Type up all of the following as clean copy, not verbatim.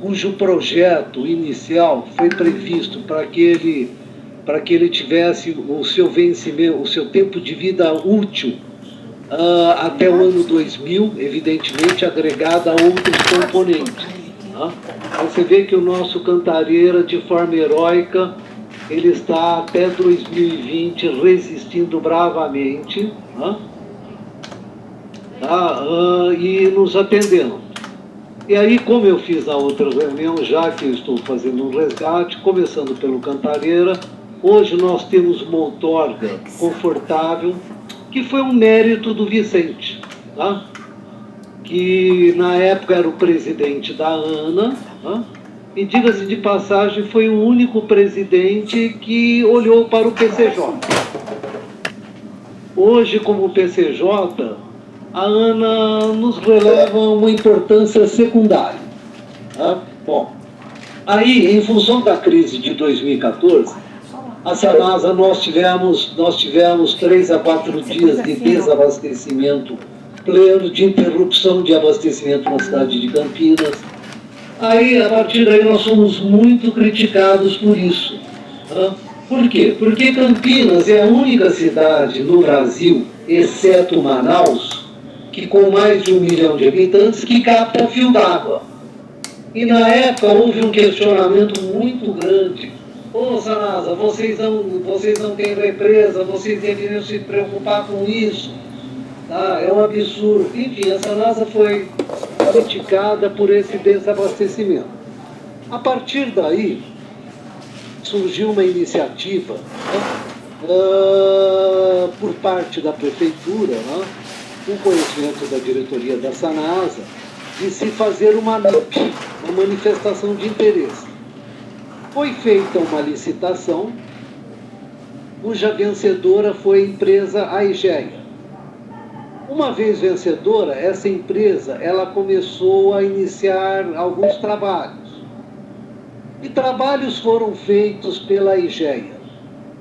cujo projeto inicial foi previsto para que ele tivesse o seu vencimento, o seu tempo de vida útil até o ano 2000, evidentemente agregado a outros componentes. Tá? Você vê que o nosso Cantareira, de forma heróica, ele está até 2020 resistindo bravamente, e nos atendendo. E aí, como eu fiz na outra reunião, já que eu estou fazendo um resgate, começando pelo Cantareira, hoje nós temos uma outorga confortável, que foi um mérito do Vicente, tá? Que na época era o presidente da ANA, tá? E diga-se de passagem, foi o único presidente que olhou para o PCJ. Hoje, como PCJ, a ANA nos releva uma importância secundária. Tá? Bom, aí, em função da crise de 2014, a Sanasa nós tivemos 3 a 4 dias de desabastecimento pleno, de interrupção de abastecimento na cidade de Campinas. Aí, a partir daí, nós somos muito criticados por isso. Tá? Por quê? Porque Campinas é a única cidade no Brasil, exceto Manaus, que com mais de 1 milhão de habitantes, que capta fio d'água. E na época houve um questionamento muito grande. Sanasa, vocês não têm represa, vocês deveriam se preocupar com isso. Tá? É um absurdo. Enfim, a Sanasa foi criticada por esse desabastecimento. A partir daí, surgiu uma iniciativa por parte da prefeitura, com conhecimento da diretoria da Sanasa, de se fazer uma MIP, uma manifestação de interesse. Foi feita uma licitação, cuja vencedora foi a empresa Aegea. Uma vez vencedora, essa empresa ela começou a iniciar alguns trabalhos. E trabalhos foram feitos pela Aegea.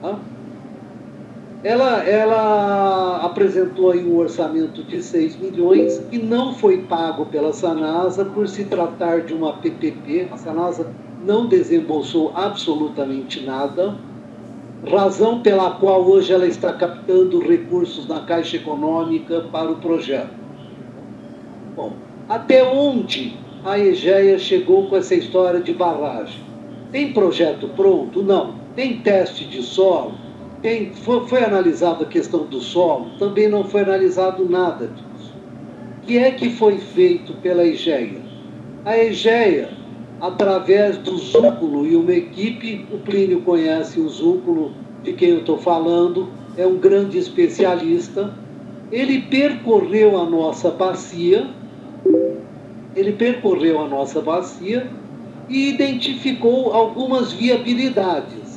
Tá? Ela apresentou aí um orçamento de 6 milhões que não foi pago pela Sanasa por se tratar de uma PPP. A Sanasa não desembolsou absolutamente nada, razão pela qual hoje ela está captando recursos na Caixa Econômica para o projeto. Bom, até onde a Aegea chegou com essa história de barragem? Tem projeto pronto? Não. Tem teste de solo? Foi analisada a questão do solo? Também não foi analisado nada disso. O que é que foi feito pela Aegea? A Aegea, através do Zúculo e uma equipe, o Plínio conhece o Zúculo, de quem eu estou falando, é um grande especialista. Ele percorreu a nossa bacia e identificou algumas viabilidades.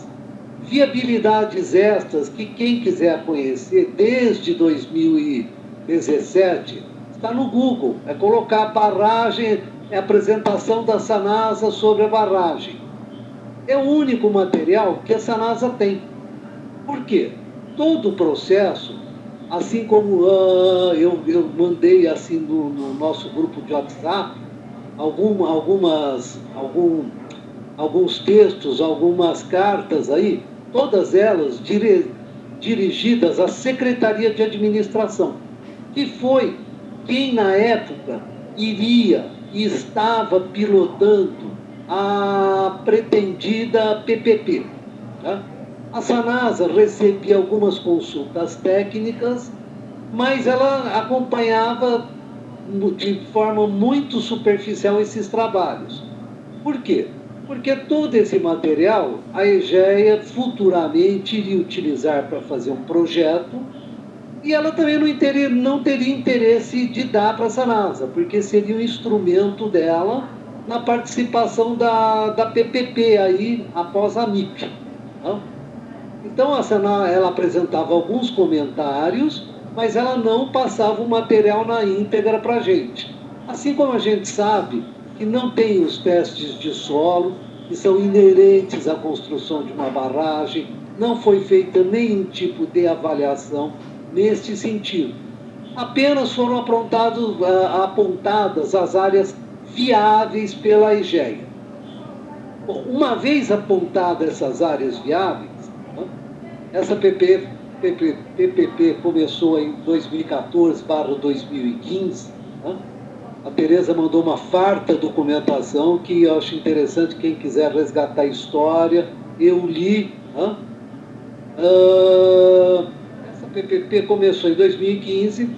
Viabilidades estas que quem quiser conhecer desde 2017 está no Google. É colocar barragem, é a apresentação da Sanasa sobre a barragem. É o único material que a Sanasa tem. Por quê? Todo o processo, assim como eu mandei assim no nosso grupo de WhatsApp, alguns textos, algumas cartas aí, todas elas dirigidas à Secretaria de Administração, que foi quem na época iria e estava pilotando a pretendida PPP. Tá? A Sanasa recebia algumas consultas técnicas, mas ela acompanhava de forma muito superficial esses trabalhos. Por quê? Porque todo esse material a Aegea futuramente iria utilizar para fazer um projeto e ela também não teria interesse de dar para a Sanasa, porque seria um instrumento dela na participação da PPP aí após a MIP. Não? Então a Sanasa ela apresentava alguns comentários, mas ela não passava o material na íntegra para a gente. Assim como a gente sabe que não tem os testes de solo, que são inerentes à construção de uma barragem, não foi feita nenhum tipo de avaliação neste sentido. Apenas foram apontadas as áreas viáveis pela Aegea. Bom, uma vez apontadas essas áreas viáveis, né, essa PPP começou em 2014/2015, né? A Tereza mandou uma farta documentação que eu acho interessante, quem quiser resgatar a história, eu li. Né? Essa PPP começou em 2015,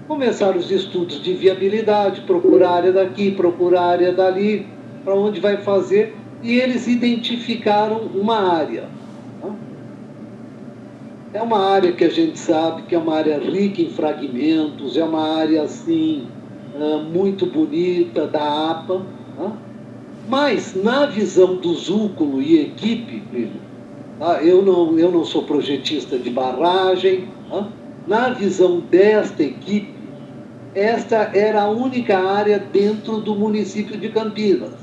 começaram os estudos de viabilidade, procurar área daqui, procurar área dali, para onde vai fazer, e eles identificaram uma área. Né? É uma área que a gente sabe que é uma área rica em fragmentos, é uma área assim, muito bonita, da APA, né? Mas na visão do Zúculo e equipe, tá? eu não sou projetista de barragem, tá? Na visão desta equipe, esta era a única área dentro do município de Campinas.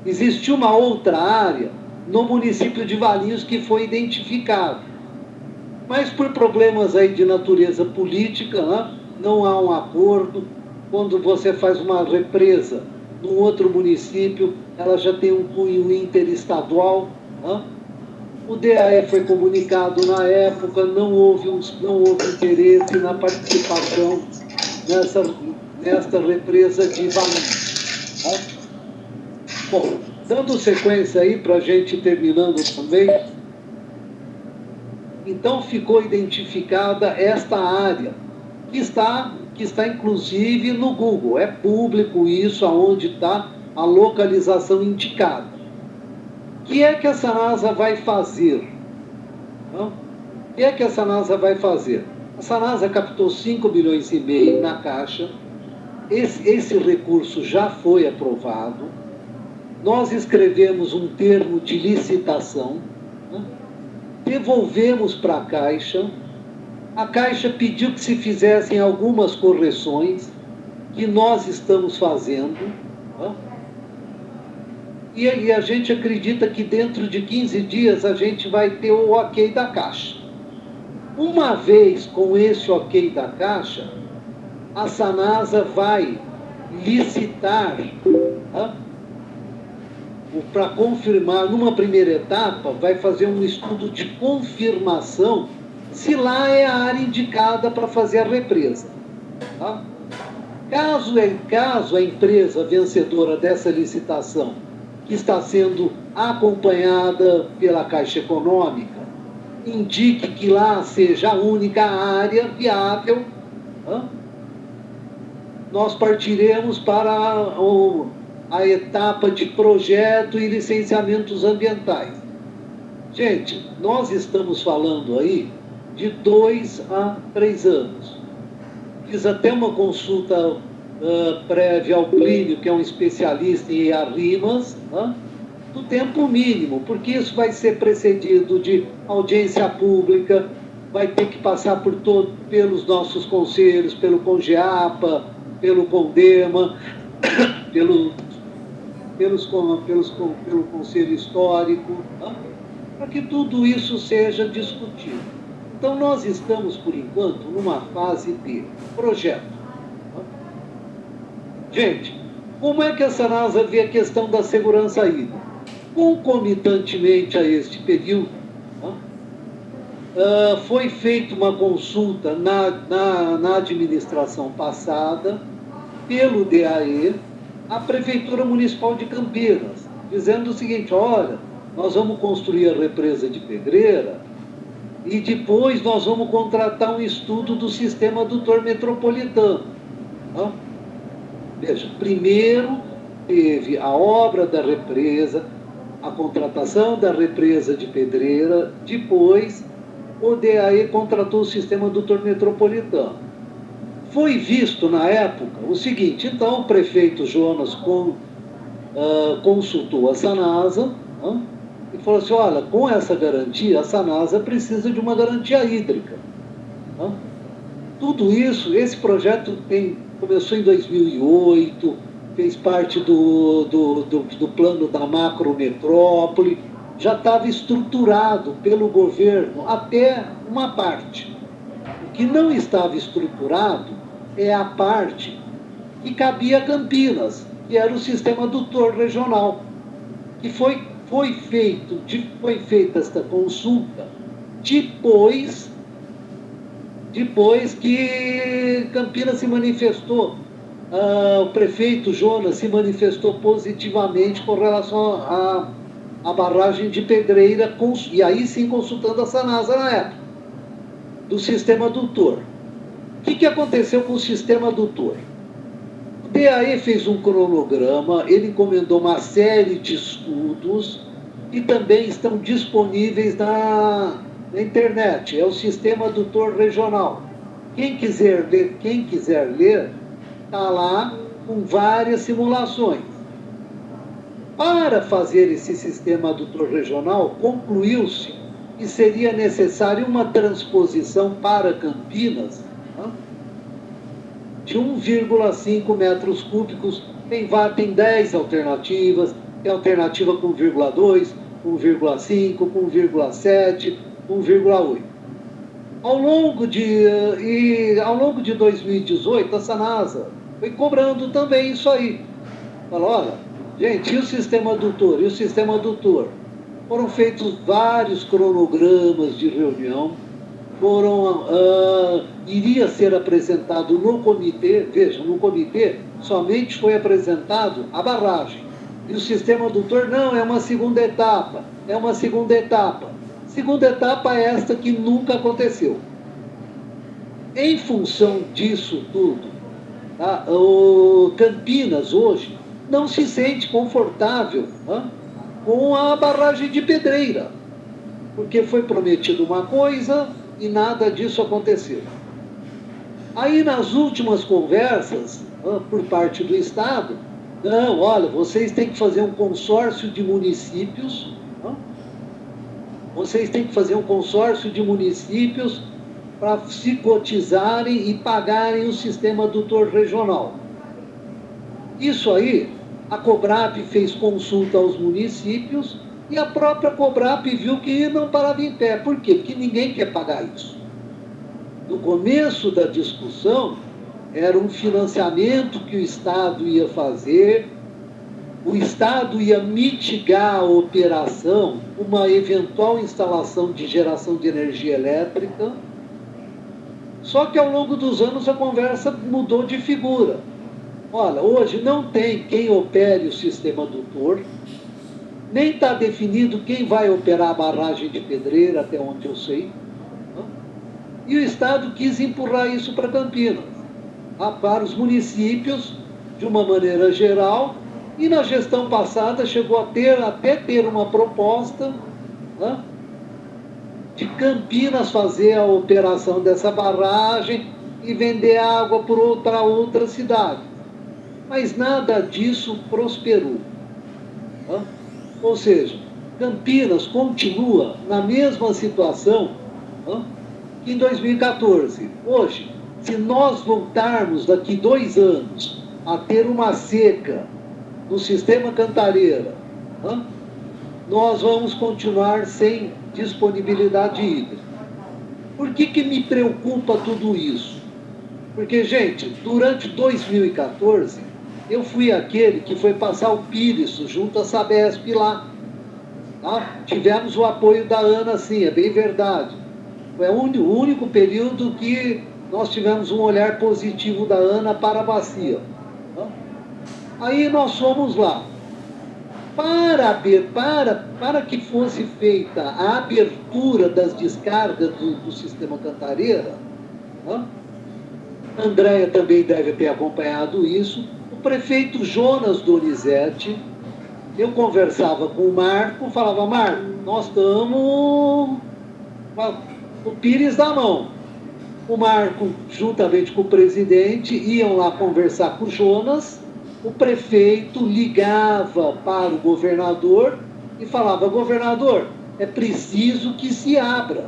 Existe uma outra área no município de Valinhos que foi identificada, mas por problemas aí de natureza política, né? Não há um acordo. Quando você faz uma represa num outro município, ela já tem um cunho interestadual. Né? O DAE foi comunicado na época, não houve interesse na participação nesta represa de Valinhos. Né? Bom, dando sequência aí para a gente terminando também, então ficou identificada esta área, que está inclusive no Google. É público isso, aonde está a localização indicada. O que é que a Sanasa vai fazer? Não? O que é que a Sanasa vai fazer? A Sanasa captou 5,5 milhões na Caixa. Esse recurso já foi aprovado. Nós escrevemos um termo de licitação, né? Devolvemos para a Caixa. A Caixa pediu que se fizessem algumas correções, que nós estamos fazendo, né? E a gente acredita que dentro de 15 dias a gente vai ter o ok da Caixa. Uma vez com esse ok da Caixa, a Sanasa vai licitar, né? Para confirmar, numa primeira etapa, vai fazer um estudo de confirmação se lá é a área indicada para fazer a represa. Tá? Caso a empresa vencedora dessa licitação, que está sendo acompanhada pela Caixa Econômica, indique que lá seja a única área viável, tá? Nós partiremos para a etapa de projeto e licenciamentos ambientais. Gente, nós estamos falando aí de 2 a 3 anos. Fiz até uma consulta prévia ao Plínio, que é um especialista em arrimas, do tempo mínimo, porque isso vai ser precedido de audiência pública, vai ter que passar pelos nossos conselhos, pelo CONGEAPA, pelo CONDEMA, pelo Conselho Histórico, para que tudo isso seja discutido. Então, nós estamos, por enquanto, numa fase de projeto. Gente, como é que a Sanasa vê a questão da segurança hídrica? Concomitantemente a este período, foi feita uma consulta na administração passada, pelo DAE, à Prefeitura Municipal de Campinas, dizendo o seguinte: olha, nós vamos construir a represa de Pedreira, e depois nós vamos contratar um estudo do sistema adutor metropolitano. Veja, primeiro teve a obra da represa, a contratação da represa de Pedreira, depois o DAE contratou o sistema adutor metropolitano. Foi visto na época o seguinte: então o prefeito Jonas consultou a Sanasa, e falou assim: olha, com essa garantia, a Sanasa precisa de uma garantia hídrica. Tudo isso, esse projeto começou em 2008, fez parte do plano da macrometrópole, já estava estruturado pelo governo até uma parte. O que não estava estruturado é a parte que cabia a Campinas, que era o sistema adutor regional, que foi foi feita esta consulta depois que Campinas se manifestou, o prefeito Jonas se manifestou positivamente com relação à barragem de Pedreira, e aí sim consultando a Sanasa na época, do sistema adutor. O que aconteceu com o sistema adutor? O DAE fez um cronograma, ele encomendou uma série de estudos que também estão disponíveis na internet. É o sistema adutor regional. Quem quiser ler, está lá com várias simulações. Para fazer esse sistema adutor regional, concluiu-se que seria necessário uma transposição para Campinas, né, de 1,5 metros cúbicos. Tem 10 alternativas, tem alternativa com 1,2, com 1,5, com 1,7, com 1,8. Ao longo de 2018, a Sanasa foi cobrando também isso aí. Falou, olha, gente, e o sistema adutor? E o sistema adutor? Foram feitos vários cronogramas de reunião, iria ser apresentado no comitê, veja, no comitê somente foi apresentado a barragem. E o sistema adutor, não, é uma segunda etapa. Segunda etapa esta que nunca aconteceu. Em função disso tudo, tá, o Campinas hoje não se sente confortável, tá, com a barragem de Pedreira, porque foi prometido uma coisa e nada disso aconteceu. Aí nas últimas conversas, por parte do Estado, não, olha, vocês têm que fazer um consórcio de municípios, para se cotizarem e pagarem o sistema adutor regional. Isso aí, a Cobrap fez consulta aos municípios e a própria Cobrap viu que não parava em pé. Por quê? Porque ninguém quer pagar isso. No começo da discussão, era um financiamento que o Estado ia fazer, o Estado ia mitigar a operação, uma eventual instalação de geração de energia elétrica. Só que ao longo dos anos a conversa mudou de figura. Olha, hoje não tem quem opere o sistema adutor, nem está definido quem vai operar a barragem de Pedreira, até onde eu sei. E o Estado quis empurrar isso para Campinas, para os municípios, de uma maneira geral, e na gestão passada chegou até ter uma proposta, né, de Campinas fazer a operação dessa barragem e vender água para outra cidade. Mas nada disso prosperou. Né? Ou seja, Campinas continua na mesma situação, né, que em 2014. Hoje, se nós voltarmos daqui 2 anos a ter uma seca no sistema Cantareira, né, nós vamos continuar sem disponibilidade hídrica. Por que me preocupa tudo isso? Porque, gente, durante 2014, eu fui aquele que foi passar o Pires junto à Sabesp lá. Tá? Tivemos o apoio da ANA, sim, é bem verdade. Foi o único período que nós tivemos um olhar positivo da ANA para a bacia. Tá? Aí nós fomos lá. Para que fosse feita a abertura das descargas do sistema Cantareira, né? A Andréia também deve ter acompanhado isso, o prefeito Jonas Donizete, eu conversava com o Marco, falava, Marco, nós estamos com o Pires na mão. O Marco, juntamente com o presidente, iam lá conversar com o Jonas. O prefeito ligava para o governador e falava, governador, é preciso que se abra.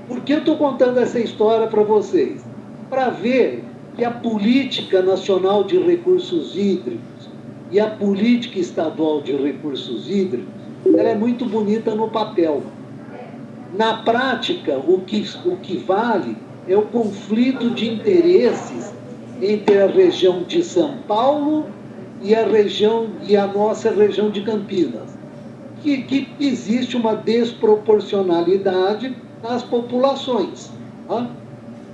Por que eu estou contando essa história para vocês? Para ver que a política nacional de recursos hídricos e a política estadual de recursos hídricos, ela é muito bonita no papel. Na prática, o que vale é o conflito de interesses entre a região de São Paulo e a nossa região de Campinas, que existe uma desproporcionalidade nas populações. Tá?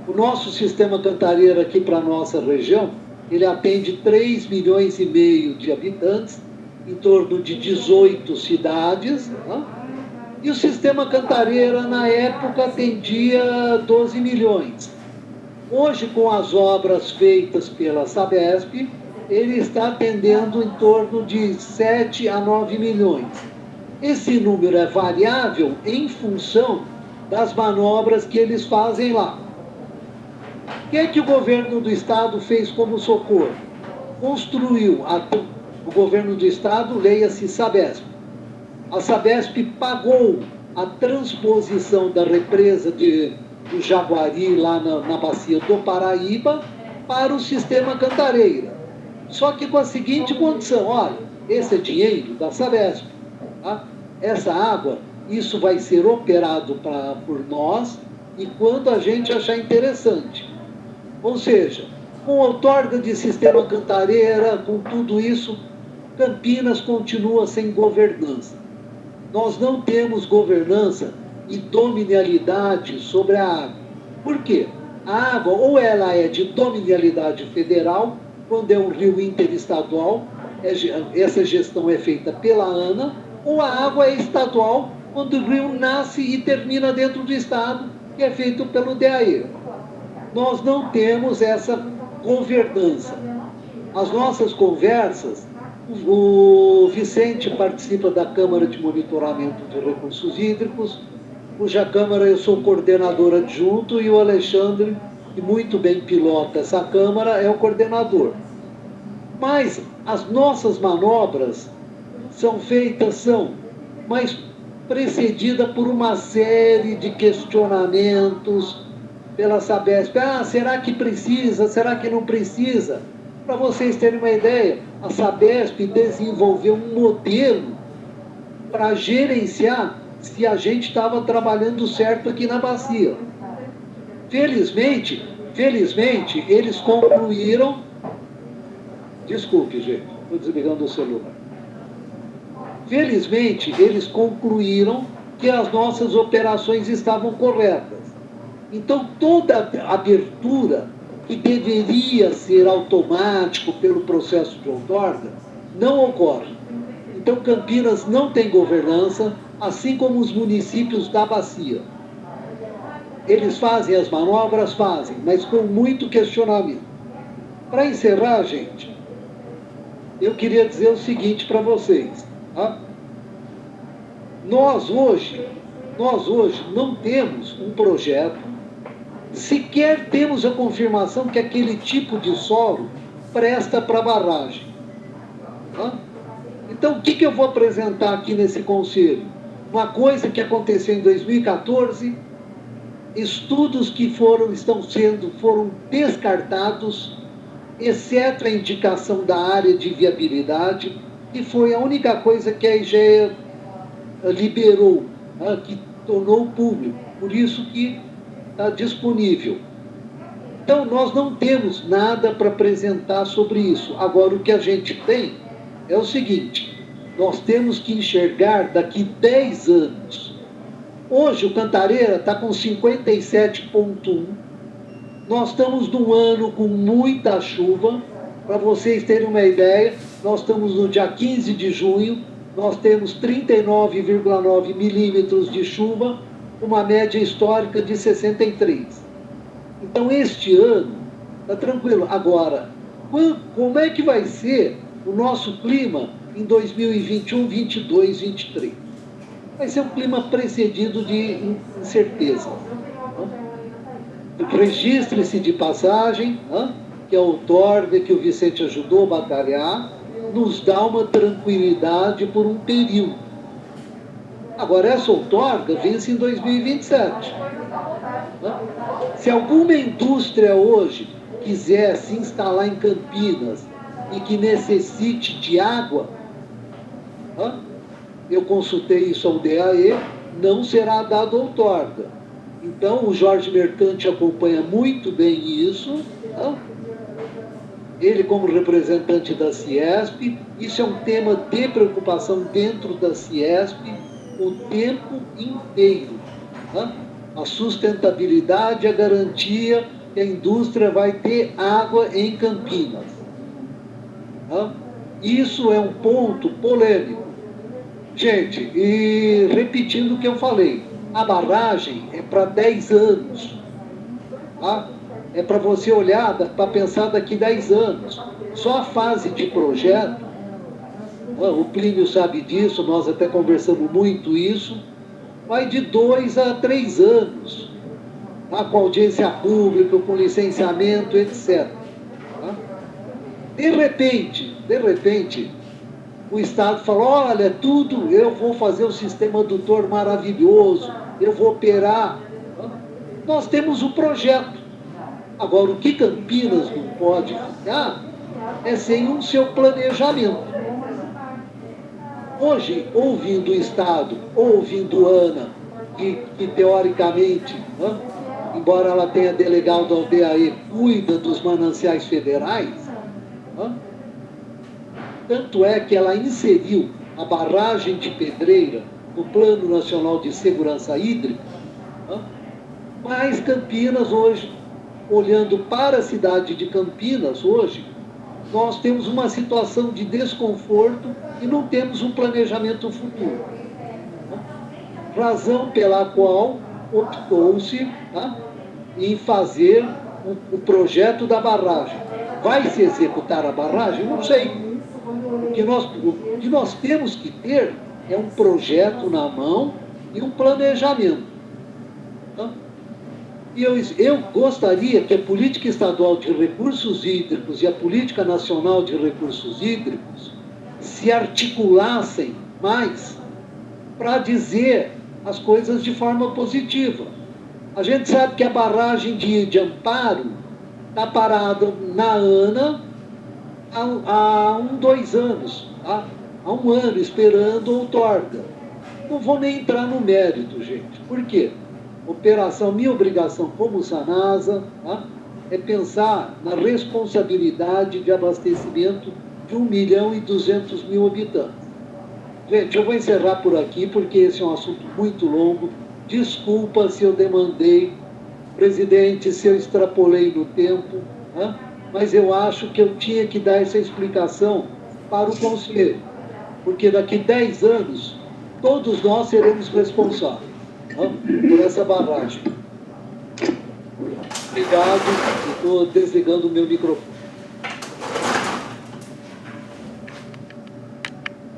O nosso sistema Cantareira aqui para a nossa região, ele atende 3,5 milhões de habitantes, em torno de 18 cidades, tá? E o sistema Cantareira, na época, atendia 12 milhões. Hoje, com as obras feitas pela Sabesp, ele está atendendo em torno de 7 a 9 milhões. Esse número é variável em função das manobras que eles fazem lá. O que é que o governo do estado fez como socorro? Construiu, o governo do estado, leia-se Sabesp. A Sabesp pagou a transposição da represa do Jaguari, lá na bacia do Paraíba, para o sistema Cantareira. Só que com a seguinte condição: olha, esse é dinheiro da Sabesp, tá? Essa água, isso vai ser operado por nós e quando a gente achar interessante. Ou seja, com outorga de sistema Cantareira, com tudo isso, Campinas continua sem governança. Nós não temos governança e dominialidade sobre a água. Por quê? A água, ou ela é de dominialidade federal, quando é um rio interestadual, essa gestão é feita pela ANA, ou a água é estadual, quando o rio nasce e termina dentro do estado, que é feito pelo DAE. Nós não temos essa governança. As nossas conversas, o Vicente participa da Câmara de Monitoramento de Recursos Hídricos, cuja Câmara eu sou coordenador adjunto, e o Alexandre, que muito bem pilota essa Câmara, é o coordenador. Mas as nossas manobras mas precedida por uma série de questionamentos pela Sabesp. Será que precisa? Será que não precisa? Para vocês terem uma ideia, a Sabesp desenvolveu um modelo para gerenciar se a gente estava trabalhando certo aqui na bacia. Felizmente, eles concluíram... Desculpe, gente, estou desligando o celular. Felizmente, eles concluíram que as nossas operações estavam corretas. Então, toda abertura que deveria ser automático pelo processo de outorga não ocorre. Então, Campinas não tem governança, assim como os municípios da bacia. Eles fazem as manobras, mas com muito questionamento. Para encerrar, gente, eu queria dizer o seguinte para vocês. Tá? Nós hoje não temos um projeto, sequer temos a confirmação que aquele tipo de solo presta para barragem. Tá? Então, o que eu vou apresentar aqui nesse conselho? Uma coisa que aconteceu em 2014, estudos que foram descartados, exceto a indicação da área de viabilidade, que foi a única coisa que a IGEA liberou, que tornou público, por isso que está disponível. Então, nós não temos nada para apresentar sobre isso. Agora, o que a gente tem é o seguinte: nós temos que enxergar daqui 10 anos. Hoje, o Cantareira está com 57,1. Nós estamos num ano com muita chuva. Para vocês terem uma ideia, nós estamos no dia 15 de junho, nós temos 39,9 milímetros de chuva, uma média histórica de 63. Então, este ano, está tranquilo. Agora, como é que vai ser o nosso clima em 2021, 22, 23? Vai ser um clima precedido de incerteza. Registre-se de passagem, que a outorga, que o Vicente ajudou a batalhar, nos dá uma tranquilidade por um período. Agora, essa outorga vence em 2027. Se alguma indústria hoje quiser se instalar em Campinas e que necessite de água, eu consultei isso ao DAE, não será dado outorga. Então, o Jorge Mercante acompanha muito bem isso. ele como representante da Ciesp, isso é um tema de preocupação dentro da Ciesp o tempo inteiro. Tá? A sustentabilidade, a garantia que a indústria vai ter água em Campinas. Tá? Isso é um ponto polêmico. Gente, e repetindo o que eu falei, a barragem é para 10 anos. Tá? É para você olhar, para pensar daqui 10 anos. Só a fase de projeto, o Plínio sabe disso, nós até conversamos muito isso, vai de 2 a 3 anos, tá? Com audiência pública, com licenciamento, etc. Tá? De repente, o Estado falou, olha, tudo, eu vou fazer um sistema adutor maravilhoso, eu vou operar. Tá? Nós temos o projeto. Agora, o que Campinas não pode ficar é sem um seu planejamento. Hoje, ouvindo o Estado, ouvindo Ana, que teoricamente, né, embora ela tenha delegado ao DAE, cuida dos mananciais federais, né, tanto é que ela inseriu a barragem de Pedreira no Plano Nacional de Segurança Hídrica, né, mas Campinas hoje, olhando para a cidade de Campinas hoje, nós temos uma situação de desconforto e não temos um planejamento futuro. Razão pela qual optou-se, tá, em fazer o projeto da barragem. Vai se executar a barragem? Não sei. O que nós temos que ter é um projeto na mão e um planejamento. Tá? E eu gostaria que a política estadual de recursos hídricos e a política nacional de recursos hídricos se articulassem mais para dizer as coisas de forma positiva. A gente sabe que a barragem de Amparo está parada na ANA há 2 anos, tá? Há 1 ano esperando outorga. Não vou nem entrar no mérito, gente. Por quê? Operação, minha obrigação como Sanasa, tá, é pensar na responsabilidade de abastecimento de 1.200.000 habitantes. Gente, eu vou encerrar por aqui, porque esse é um assunto muito longo. Desculpa se eu demandei, presidente, se eu extrapolei no tempo, tá? Mas eu acho que eu tinha que dar essa explicação para o Conselho, porque daqui 10 anos, todos nós seremos responsáveis por essa barragem. Obrigado, estou desligando o meu microfone.